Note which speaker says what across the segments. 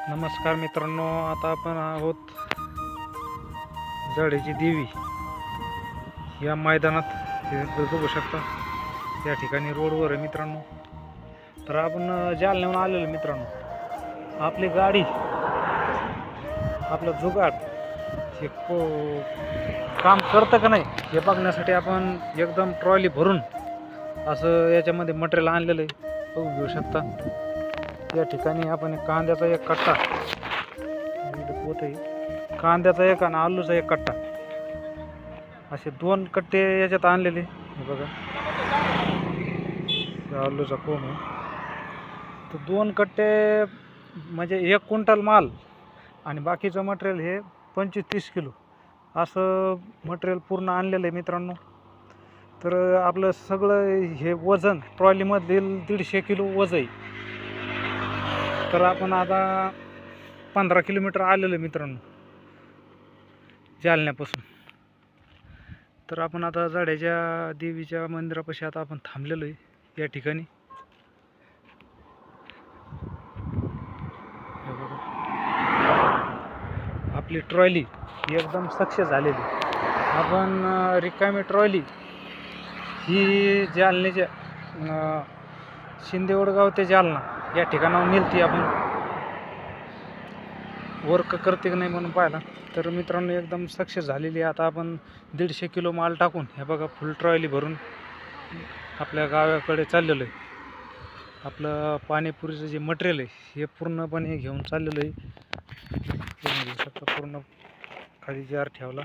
Speaker 1: नमस्कार मित्रांनो, आता आपण आहोत जडेची देवी या मैदानात. हे बघू शकता या ठिकाणी रोडवर आहे मित्रांनो. तर आपण जालन्याहून आलेलो मित्रांनो. आपली गाडी, आपलं जुगाड हे काम करतं का नाही हे बघण्यासाठी आपण एकदम ट्रॉली भरून असं याच्यामध्ये मटेरियल आणलेलं आहे. बघू घेऊ शकता या ठिकाणी आपण कांद्याचा एक कट्टा, कांद्याचा एक आणि आलूचा एक कट्टा, असे 2 कट्टे याच्यात आणलेले. हे बघा आलूचा कोंब आहे. तर 2 कट्टे म्हणजे 1 क्विंटल माल आणि बाकीचं मटेरियल हे 25-30 किलो असं मटेरियल पूर्ण आणलेलं आहे मित्रांनो. तर आपलं सगळं हे वजन ट्रॉलीमधील 150 किलो वजन आहे. तर आपण आता 15 किलोमीटर आलेलो मित्रांनो जालन्यापासून. तर आपण आता जड्याच्या देवीच्या मंदिरापाशी आता आपण थांबलेलो आहे या ठिकाणी. आपली ट्रॉली एकदम सक्सेस झालेली. आपण रिकामी ट्रॉली ही जालन्याच्या शिंदेवडगाव ते जालना या ठिकाणावर नेलती. आपण वर्क करते की नाही म्हणून पाहिला. तर मित्रांनो एकदम सक्सेस झालेली. आता आपण 150 किलो माल टाकून हे बघा फुल ट्रॉली भरून आपल्या गावाकडे चाललेलो आहे. आपलं पाणीपुरीचं जे मटेरियल आहे हे पूर्णपणे घेऊन चाललेलं आहे. पूर्ण खाली जार ठेवला.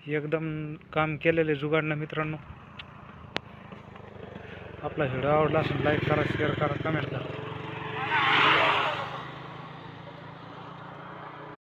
Speaker 1: एकदम काम केलेलं आहे जुगाडनं मित्रांनो. आपला व्हिडिओ आवडला असेल लाईक करा, शेअर करा, कमेंट करा.